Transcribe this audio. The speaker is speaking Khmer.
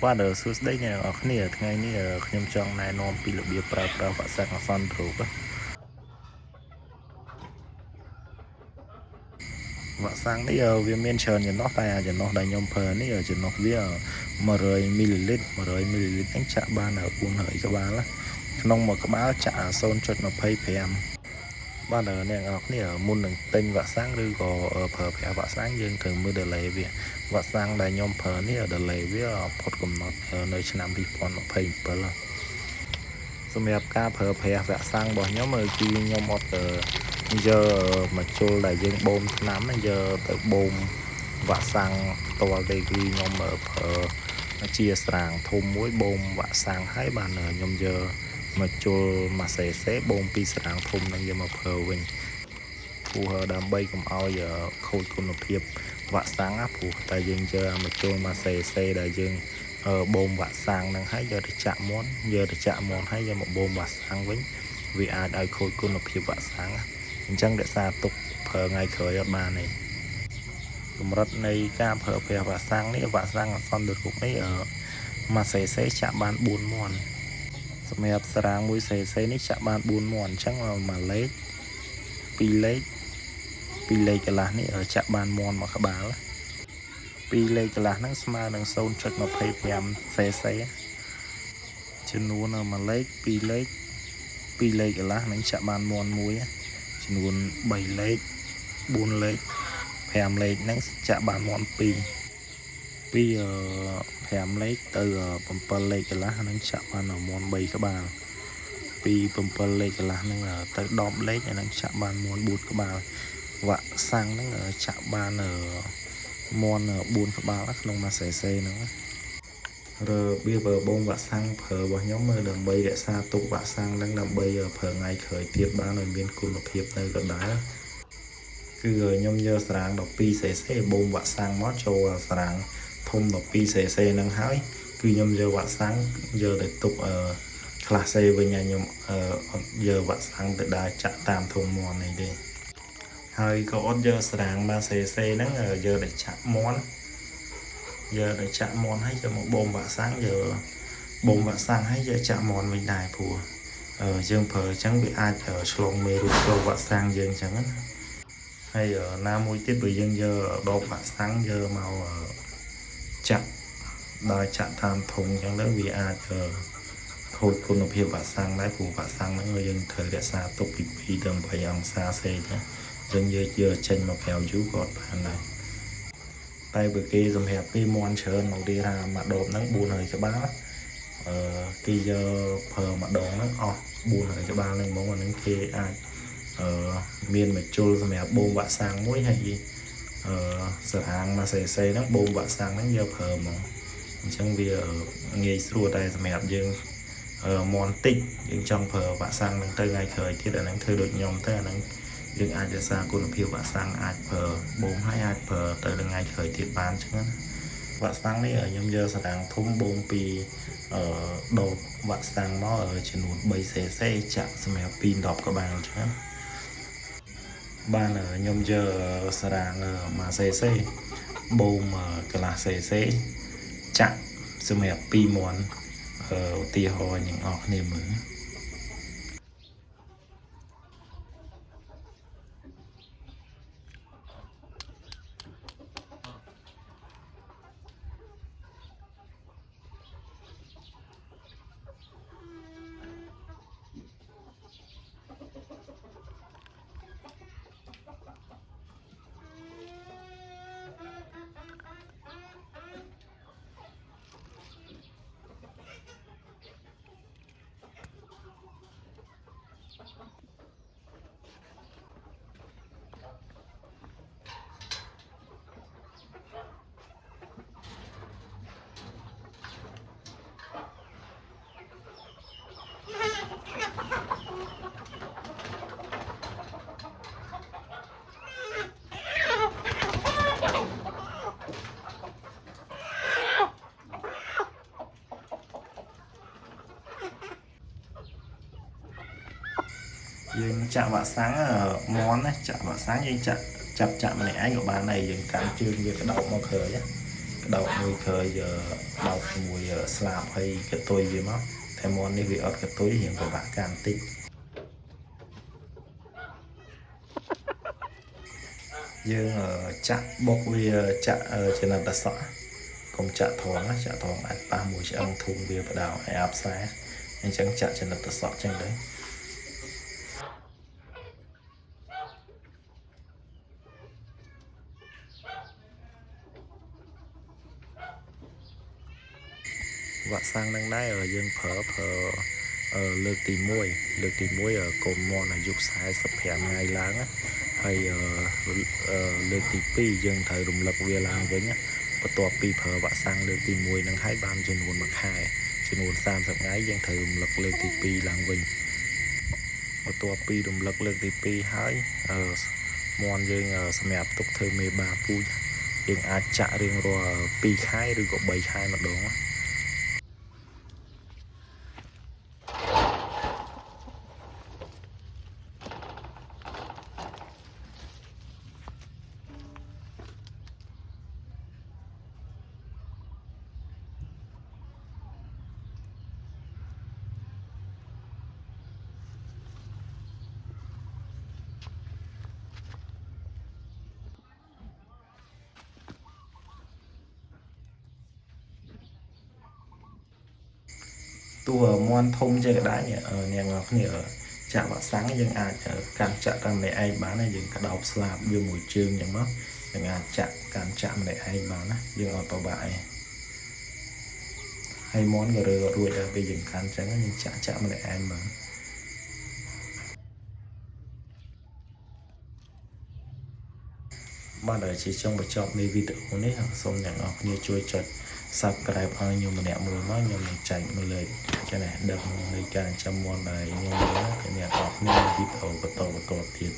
បាទសួស្តីអ្នកនរគ្នាថ្ងៃនេះខ្ញុំចង់ណែនាំពីរបៀបប្រើប្រាស់វ៉ាក់សាំងអាសន្នរោគវ៉ាក់សាំងនេះវាមានច្រើនចំណុះតែចំណុះដែលខ្ញុំប្រើនេះចំណុះវា100មីលីលីត្រហ្នឹងចាក់បាន400ក្បាលក្នុងមួយក្បាលចាក់0.25បាទអ្នកនរគ្នាមុននឹងទិញវ៉ាក់សាំងឬក៏ប្រើប្រាស់វ៉ាក់សាំងយើងត្រូវមើល delay វាវ៉ាក់សាំងដែលខ្ញុំប្រើនេះ delay វាផុតកំណត់នៅឆ្នាំ2027សម្រាប់ការប្រើប្រាស់វ៉ាក់សាំងរបស់ខ្ញុំគឺខ្ញុំអត់យកមកជុលដែលយើងបូមថ្នាំហ្នឹងយកទៅបូមវ៉ាក់សាំងផ្ទាល់ទេគឺខ្ញុំប្រើជាស្រាងធំមួយបូមវ៉ាក់សាំងហើយបានខ្ញុំយកមកជុលមួយសេបូមពីស្រាងធំហ្នឹងយកមកប្រើវិញព្រោះដើម្បីកុំឲ្យខូចគុណភាពវ៉ាក់សាំងណាព្រោះតែយើងយកមកជុលមួយសេដែលយើងបូមវ៉ាក់សាំងហ្នឹងហើយយកទៅចាក់មាន់ហើយយកមកបូមវ៉ាក់សាំងវិញវាអាចឲ្យខូចគុណភាពវ៉ាក់សាំងអញ្ចឹងរក្សាទុកប្រើថ្ងៃក្រោយអត់បានទេកម្រិតនៃការប្រើប្រាស់វ៉ាក់សាំងនេះវ៉ាក់សាំងអាសន្នរោគនេះមួយសេចាក់បាន4មាន់សម្រាប់ស្រាងមួយសេនេះចាក់បាន4មាន់អញ្ចឹងមួយលេខ2លេខ2លេខកន្លះនេះចាក់បានមាន់មួយក្បាល2លេខកន្លះហ្នឹងស្មើនឹង 0.25 cc ចំនួនមួយលេខ2លេខ2លេខកន្លះនឹងចាក់បានមាន់មួយចំនួន3លេខ4លេខ5លេខហ្នឹងចាក់បានមាន់2ពី5លេខទៅ7លេខកន្លះហ្នឹងចាក់បានមាន់3ក្បាលពី7លេខកន្លះហ្នឹងទៅ10លេខហ្នឹងចាក់បានមាន់4ក្បាលវ៉ាក់សាំងហ្នឹងចាក់បានមាន់4ក្បាលក្នុងមួយសេហ្នឹងរបៀបបូមវ៉ាក់សាំងប្រើរបស់ខ្ញុំដើម្បីរក្សាទុកវ៉ាក់សាំងហ្នឹងដើម្បីប្រើថ្ងៃក្រោយទៀតបានឲ្យមានគុណភាពនៅដដែលគឺខ្ញុំយកស្រាង12 cc បូមវ៉ាក់សាំងមកចូលស្រាងធំ12 cc ហ្នឹងហើយគឺខ្ញុំយកវ៉ាក់សាំងយកទៅទុកខ្លះសេវិញខ្ញុំអត់យកវ៉ាក់សាំងទៅដើរចាក់តាមធំមាន់នេះទេហើយក៏អត់យកស្រាងមក cc ហ្នឹងយកទៅចាក់មាន់ហើយយកមកបូមវ៉ាក់សាំងយកបូមវ៉ាក់សាំងហើយយកចាក់មាន់វិញដែរព្រោះយើងប្រើអញ្ចឹងវាអាចឆ្លងមេរោគចូលវ៉ាក់សាំងយើងអញ្ចឹងណាហើយណាមួយទៀតបើយើងយកដបវ៉ាក់សាំងយកមកចាក់ដល់ចាក់តាមធុងអញ្ចឹងទៅវាអាចខូចគុណភាពវ៉ាក់សាំងដែរព្រោះវ៉ាក់សាំងហ្នឹងយើងត្រូវរក្សាទុកពី2ដល់8អង្សាសេណាយើងយកចេញមកក្រៅយូរក៏បានដែរតែបើគេសម្រាប់គេមាន់ច្រើនមកទីថាមួយដបហ្នឹង400ក្បាលគេយកប្រើម្ដងហ្នឹងអស់400ក្បាលហ្នឹងហ្មងអាហ្នឹងគេអាចមានមកជុលសម្រាប់បូមវ៉ាក់សាំងមួយហើយស្រាងមួយសេហ្នឹងបូមវ៉ាក់សាំងហ្នឹងយកប្រើហ្មងអញ្ចឹងវាងាយស្រួលតែសម្រាប់យើងមាន់តិចយើងចង់ប្រើវ៉ាក់សាំងហ្នឹងទៅថ្ងៃក្រោយទៀតអាហ្នឹងធ្វើដូចខ្ញុំទៅអាហ្នឹងយើងអាចរក្សាគុណភាពវ៉ាក់សាំងអាចប្រើបូមហើយអាចប្រើទៅថ្ងៃក្រោយទៀតបានអញ្ចឹងវ៉ាក់សាំងនេះខ្ញុំយកស្រាងធំបូមពីដបវ៉ាក់សាំងមកចំនួន3 cc ចាក់សម្រាប់ពី10ក្បាលអញ្ចឹងបានខ្ញុំយកស្រាងមួយ cc បូមកន្លះ cc ចាក់សម្រាប់2មាន់ឧទាហរណ៍អ្នកនរគ្នាមើលយើងចាក់វ៉ាក់សាំងមាន់ណាចាក់វ៉ាក់សាំងយើងចាក់ម្នាក់ឯងក៏បានដែរយើងកាន់ជើងវាក្តោបមកក្រោយ đậu mùi khơi đậu mùi slab hay cái tôi gì mà theo món này vì ở cái tôi hiện của bạn càng tích dương chặt bốc vì chặt trên là sọ cùng chặt thoáng ăn ba mùi sẽ ăn thùng bia và đào hay áp xá anh chẳng chặt trên là sọ trên đấy và sang đang đáy ở dương phởលើកទី1កុំមន់អាយុ45ថ្ងៃឡើងហើយលើកទី2យើងត្រូវរំលឹកវាឡើងវិញបន្ទាប់ពីប្រើវ៉ាក់សាំងលើកទី1នឹងហើយបានចំនួន1ខែចំនួន30ថ្ងៃយើងត្រូវរំលឹកលើកទី2ឡើងវិញបន្ទាប់ពីរំលឹកលើកទី2ហើយមន់យើងសម្រាប់ទុកធ្វើមេបាពូជយើងអាចចាក់រៀងរាល់2ខែឬក៏3ខែម្ដងតួមន់ធំជាកដាច់អ្នកនរគ្នាចាក់វ៉ាក់សាំងយើងអាចកាន់ចាក់តាមម្នាក់ឯងបានហើយយើងក្តោបស្លាបវាមួយជើងអញ្ចឹងមកយើងអាចចាក់កាន់ចាក់ម្នាក់ឯងបានណាយើងអត់ប្របាក់ឯងហើយមន់ក៏រើរួចដែរពេលយើងកាន់អញ្ចឹងយើងចាក់ម្នាក់ឯងបានបាទដែលជាចុងបញ្ចប់នៃវីដេអូនេះសូមអ្នកនរគ្នាជួយចុច subscribe ឲ្យខ្ញុំម្នាក់មួយមកខ្ញុំនឹងចែកមកលើចំណេះដឹងនៃការចាំមន់ដែលខ្ញុំមានអ្នកនរគ្នាវីដេអូបន្តទៀត